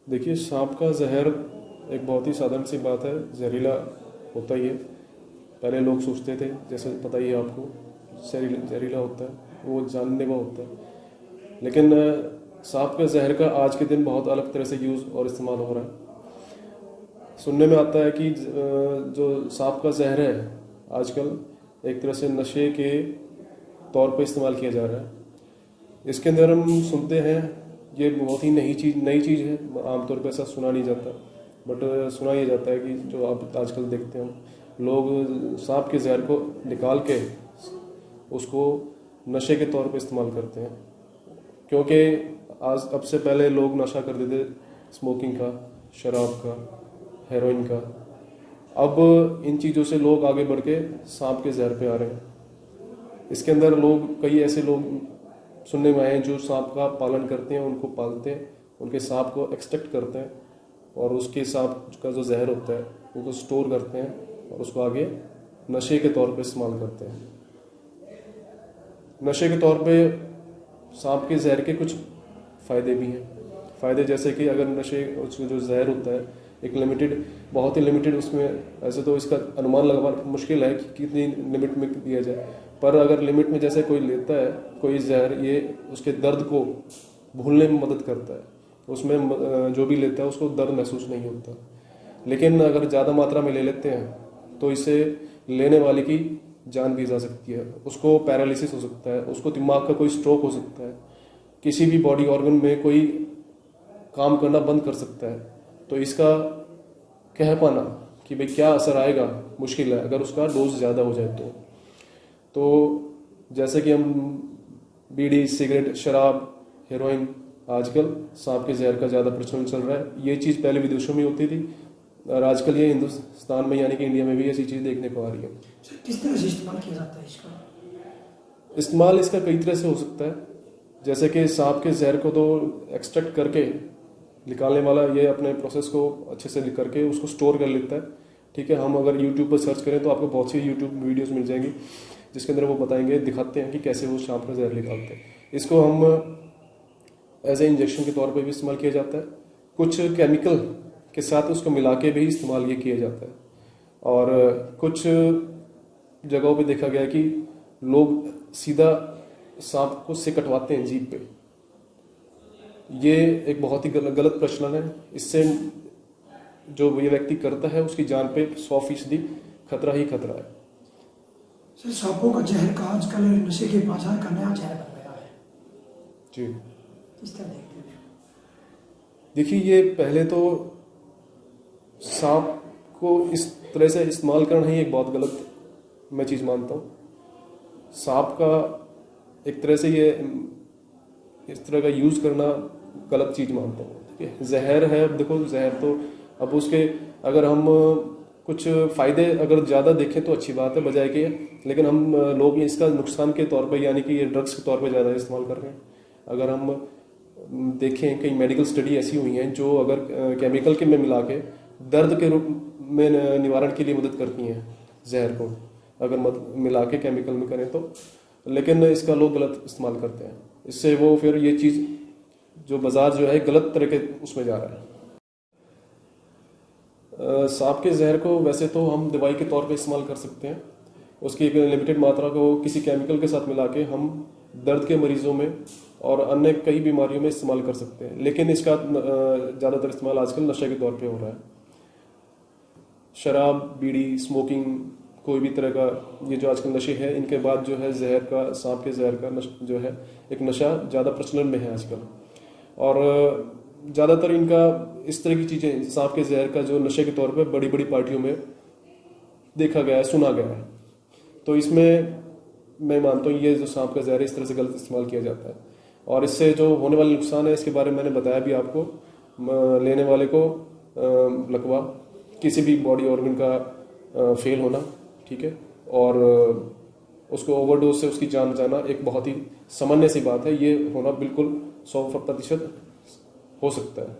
देखिए, सांप का जहर एक बहुत ही साधारण सी बात है, जहरीला होता ही है। पहले लोग सोचते थे, जैसे पता ही है आपको, जहरीला होता है, वो जानलेवा होता है। लेकिन सांप के जहर का आज के दिन बहुत अलग तरह से यूज़ और इस्तेमाल हो रहा है। सुनने में आता है कि जो सांप का जहर है आजकल एक तरह से नशे के तौर पर इस्तेमाल किया जा रहा है। इसके अंदर हम सुनते हैं, ये बहुत ही नई चीज़ है, आमतौर पर ऐसा सुना नहीं जाता, बट सुना ही जाता है कि जो आप आजकल देखते हैं, लोग सांप के जहर को निकाल के उसको नशे के तौर पे इस्तेमाल करते हैं। क्योंकि आज अब से पहले लोग नशा करते थे स्मोकिंग का, शराब का, हेरोइन का। अब इन चीज़ों से लोग आगे बढ़ के सांप के जहर पे आ रहे हैं। इसके अंदर कई ऐसे लोग सुनने में आए हैं जो सांप का पालन करते हैं, उनको पालते हैं, उनके सांप को एक्सट्रैक्ट करते हैं और उसके सांप का जो जहर होता है उनको स्टोर करते हैं और उसको आगे नशे के तौर पे इस्तेमाल करते हैं। नशे के तौर पे सांप के जहर के कुछ फ़ायदे भी हैं। फ़ायदे जैसे कि अगर नशे उसका जो जहर होता है एक बहुत ही लिमिटेड, उसमें ऐसे तो इसका अनुमान लगाना मुश्किल है कि कितनी लिमिट में दिया जाए, पर अगर लिमिट में जैसे कोई लेता है कोई जहर, ये उसके दर्द को भूलने में मदद करता है। उसमें जो भी लेता है उसको दर्द महसूस नहीं होता। लेकिन अगर ज़्यादा मात्रा में ले लेते हैं तो इससे लेने वाले की जान भी जा सकती है, उसको पैरालिसिस हो सकता है, उसको दिमाग का कोई स्ट्रोक हो सकता है, किसी भी बॉडी ऑर्गन में कोई काम करना बंद कर सकता है। तो इसका कह पाना कि भाई क्या असर आएगा मुश्किल है अगर उसका डोज ज़्यादा हो जाए तो जैसे कि हम बीड़ी, सिगरेट, शराब, हेरोइन, आजकल सांप के जहर का ज़्यादा प्रचलन चल रहा है। ये चीज़ पहले विदेशों में होती थी और आजकल ये हिंदुस्तान में यानी कि इंडिया में भी ऐसी चीज़ देखने को आ रही है। किस तरह से इस्तेमाल किया जाता है इसका? इस्तेमाल इसका कई तरह से हो सकता है। जैसे कि सांप के जहर को तो एक्सट्रैक्ट करके निकालने वाला ये अपने प्रोसेस को अच्छे से करके उसको स्टोर कर लेता है। ठीक है, हम अगर यूट्यूब पर सर्च करें तो आपको बहुत सी यूट्यूब वीडियोस मिल जाएंगी जिसके अंदर वो बताएंगे, दिखाते हैं कि कैसे वो सांप का जहर निकालते हैं। इसको हम एज ए इंजेक्शन के तौर पर भी इस्तेमाल किया जाता है, कुछ केमिकल के साथ उसको मिला के भी इस्तेमाल ये किया जाता है। और कुछ जगहों पे देखा गया कि लोग सीधा सांप को से कटवाते हैं जीभ पे। ये एक बहुत ही गलत प्रचलन है। इससे जो ये व्यक्ति करता है उसकी जान पे 100% खतरा ही खतरा है। सर, सांपों का जहर का आजकल नशे के बाजार का नया जहर बन गया है जी। किस तरह देखते हैं? देखिए, ये पहले तो सांप को इस तरह से इस्तेमाल करना ही एक बहुत गलत मैं चीज़ मानता हूँ। सांप का एक तरह से ये इस तरह का यूज़ करना गलत चीज़ मानता हूँ। ठीक है, जहर है, अब देखो जहर तो अब उसके अगर हम कुछ फ़ायदे अगर ज़्यादा देखें तो अच्छी बात है बजाय के, लेकिन हम लोग इसका नुकसान के तौर पर यानी कि ये ड्रग्स के तौर पर ज़्यादा इस्तेमाल कर रहे हैं। अगर हम देखें कई मेडिकल स्टडी ऐसी हुई हैं जो अगर केमिकल के में मिला के दर्द के रूप में निवारण के लिए मदद करती हैं जहर को, अगर मिला के केमिकल में करें तो। लेकिन इसका लोग गलत इस्तेमाल करते हैं, इससे वो फिर ये चीज़ जो बाजार जो है गलत तरह के उसमें जा रहा है। सांप के जहर को वैसे तो हम दवाई के तौर पे इस्तेमाल कर सकते हैं। उसकी एक लिमिटेड मात्रा को किसी केमिकल के साथ मिला के हम दर्द के मरीजों में और अन्य कई बीमारियों में इस्तेमाल कर सकते हैं। लेकिन इसका ज़्यादातर इस्तेमाल आजकल नशे के तौर पे हो रहा है। शराब, बीड़ी, स्मोकिंग, कोई भी तरह का ये जो आजकल नशे हैं, इनके बाद जो है जहर का, सांप के जहर का जो है एक नशा ज़्यादा प्रचलन में है आजकल। और ज़्यादातर इनका इस तरह की चीज़ें, सांप के जहर का जो नशे के तौर पे बड़ी बड़ी पार्टियों में देखा गया है, सुना गया है। तो इसमें मैं मानता हूँ ये जो सांप का जहर है इस तरह से गलत इस्तेमाल किया जाता है और इससे जो होने वाले नुकसान है इसके बारे में मैंने बताया भी आपको। लेने वाले को लकवा, किसी भी बॉडी ऑर्गन का फेल होना, ठीक है, और उसको ओवरडोज से उसकी जान जाना एक बहुत ही सामान्य सी बात है। ये होना बिल्कुल 100% हो सकता है।